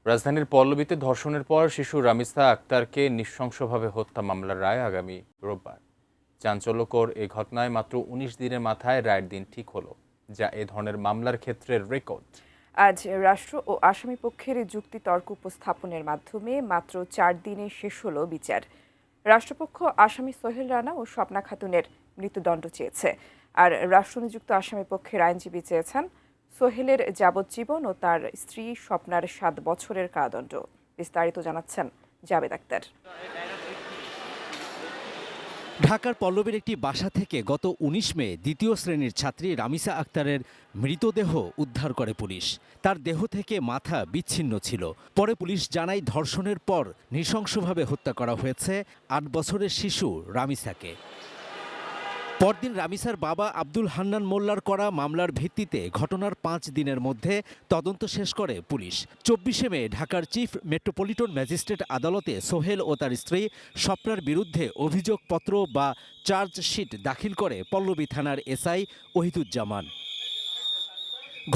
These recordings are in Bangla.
রাজধানীর পল্লবীতে ধর্ষণের পর শিশু রামিসা আক্তারকে নৃশংসভাবে হত্যা মামলার রায় আগামী রোববার। চাঞ্চল্যকর এই ঘটনায় মাত্র ১৯ দিনের মাথায় রায়ের দিন ঠিক হলো, যা এ ধরনের মামলার ক্ষেত্রে রেকর্ড। আজ রাষ্ট্র ও আসামি পক্ষের যুক্তিতর্ক উপস্থাপনের মাধ্যমে মাত্র ৪ দিনে শেষ হলো বিচার। রাষ্ট্রপক্ষ আসামি সোহেল রানা ও স্বপ্না খাতুনের মৃত্যুদণ্ড চেয়েছে, আর রাষ্ট্রনিযুক্ত আসামি পক্ষের আইনজীবী চেয়েছেন সোহেলের যাবজ্জীবন ও তার স্ত্রী স্বপ্নার ৭ বছরের কারাদণ্ড। বিস্তারিত জানাচ্ছেন জাবেদ আক্তার। ঢাকার পল্লবীর একটি বাসা থেকে গত ১৯ মে দ্বিতীয় শ্রেণীর ছাত্রী রামিসা আক্তারের মৃতদেহ উদ্ধার করে পুলিশ। তার দেহ থেকে মাথা বিচ্ছিন্ন ছিল। পরে পুলিশ জানায় ধর্ষণের পর নৃশংসভাবে হত্যা করা হয়েছে ৮ বছরের শিশু রামিসাকে। পরদিন রামিসার বাবা আব্দুল হান্নান মোল্লার করা মামলার ভিত্তিতে ঘটনার ৫ দিনের মধ্যে তদন্ত শেষ করে পুলিশ। ২৪শে মে ঢাকার চিফ মেট্রোপলিটন ম্যাজিস্ট্রেট আদালতে সোহেল ও তার স্ত্রী স্বপ্নার বিরুদ্ধে অভিযোগপত্র বা চার্জশিট দাখিল করে পল্লবী থানার এসআই ওহিদুজ্জামান।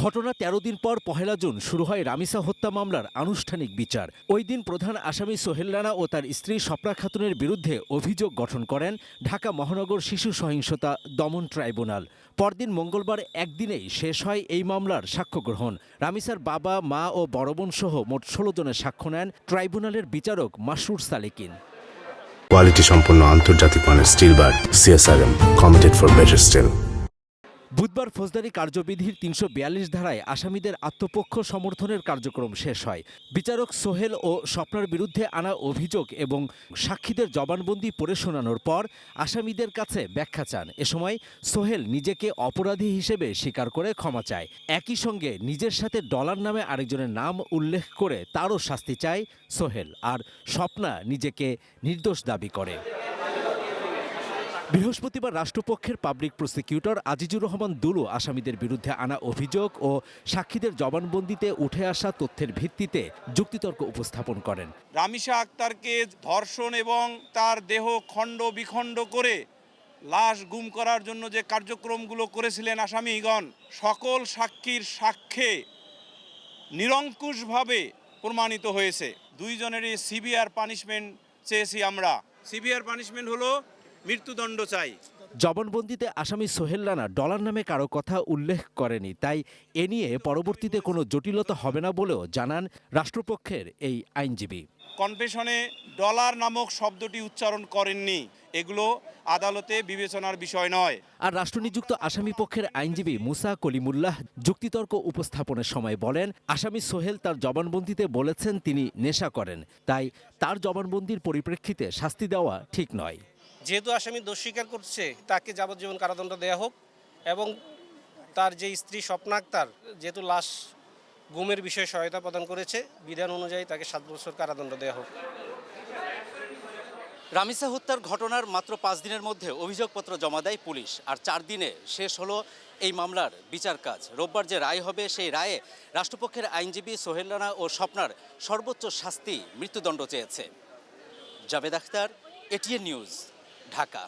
ঘটনা ১৩ দিন পর ১ জুন শুরু হয় রামিসা হত্যা মামলার আনুষ্ঠানিক বিচার। ওই দিন প্রধান আসামি সোহেল রানা ও তার স্ত্রী স্বপ্না খাতুনের বিরুদ্ধে অভিযোগ গঠন করেন ঢাকা মহানগর শিশু সহিংসতা দমন ট্রাইব্যুনাল। পরদিন মঙ্গলবার একদিনেই শেষ হয় এই মামলার সাক্ষ্য গ্রহণ। রামিসার বাবা, মা ও বড় বোন সহ মোট ১৬ জনের সাক্ষ্য নেন ট্রাইব্যুনালের বিচারক মাসরুর সালেকিন। কোয়ালিটি সম্পন্ন আন্তর্জাতিক মানের still bar CSRM, committed for better still. বুধবার ফৌজদারি কার্যবিধির ৩৪২ ধারায় আসামিদের আত্মপক্ষ সমর্থনের কার্যক্রম শেষ হয়। বিচারক সোহেল ও স্বপ্নার বিরুদ্ধে আনা অভিযোগ এবং সাক্ষীদের জবানবন্দি পড়ে শোনানোর পর আসামিদের কাছে ব্যাখ্যা চান। এ সময় সোহেল নিজেকে অপরাধী হিসেবে স্বীকার করে ক্ষমা চায়। একই সঙ্গে নিজের সাথে ডলার নামে আরেকজনের নাম উল্লেখ করে তারও শাস্তি চায় সোহেল, আর স্বপ্না নিজেকে নির্দোষ দাবি করে। বৃহস্পতিবার রাষ্ট্রপক্ষের পাবলিক প্রসিকিউটর আজিজুর রহমান দুলু আসামিদের বিরুদ্ধে আনা অভিযোগ ও সাক্ষীদের জবানবন্দিতে উঠে আসা তথ্যের ভিত্তিতে যুক্তিতর্ক উপস্থাপন করেন। রামিসা আক্তারকে ধর্ষণ এবং তার দেহ খণ্ড বিখণ্ড করে লাশ গুম করার জন্য যে কার্যক্রমগুলো করেছিলেন আসামিগণ, সকল সাক্ষীর সাক্ষ্যে নিরঙ্কুশভাবে প্রমাণিত হয়েছে। দুইজনেরই সিভিয়ার পানিশমেন্ট চেয়েছি আমরা। সিভিয়ার পানিশমেন্ট হলো মৃত্যুদণ্ড চাই। জবানবন্দিতে আসামি সোহেল রানা ডলার নামে কারো কথা উল্লেখ করেনি, তাই এ নিয়ে পরবর্তীতে কোনো জটিলতা হবে না বলেও জানান রাষ্ট্রপক্ষের এই আইনজীবী। কনফেশনে ডলার নামক শব্দটি উচ্চারণ করেননি। এগুলো আদালতে বিবেচনার বিষয় নয়। আর রাষ্ট্রনিযুক্ত আসামি পক্ষের আইনজীবী মুসা কলিমুল্লাহ যুক্তিতর্ক উপস্থাপনের সময় বলেন, আসামি সোহেল তার জবানবন্দিতে বলেছেন তিনি নেশা করেন, তাই তার জবানবন্দির পরিপ্রেক্ষিতে শাস্তি দেওয়া ঠিক নয়। যেহেতু আসামি দোষ স্বীকার করছে, তাকে যাবজ্জীবন কারাদণ্ড দেওয়া হোক এবং তার যে স্ত্রী স্বপ্না আক্তার যেহেতু লাশ গুমের বিষয়ে সহায়তা প্রদান করেছে, বিধান অনুযায়ী তাকে ৭ বছর কারাদণ্ড দেওয়া হোক। রামিসা হত্যার ঘটনার মাত্র ৫ দিনের মধ্যে অভিযোগপত্র জমা দেয় পুলিশ, আর ৪ দিনে শেষ হলো এই মামলার বিচার কাজ। রোববার যে রায় হবে, সেই রায়ে রাষ্ট্রপক্ষের আইনজীবী সোহেল রানা ও স্বপ্নার সর্বোচ্চ শাস্তি মৃত্যুদণ্ড চেয়েছে। Javed Akhtar, ATN news, Dhaka.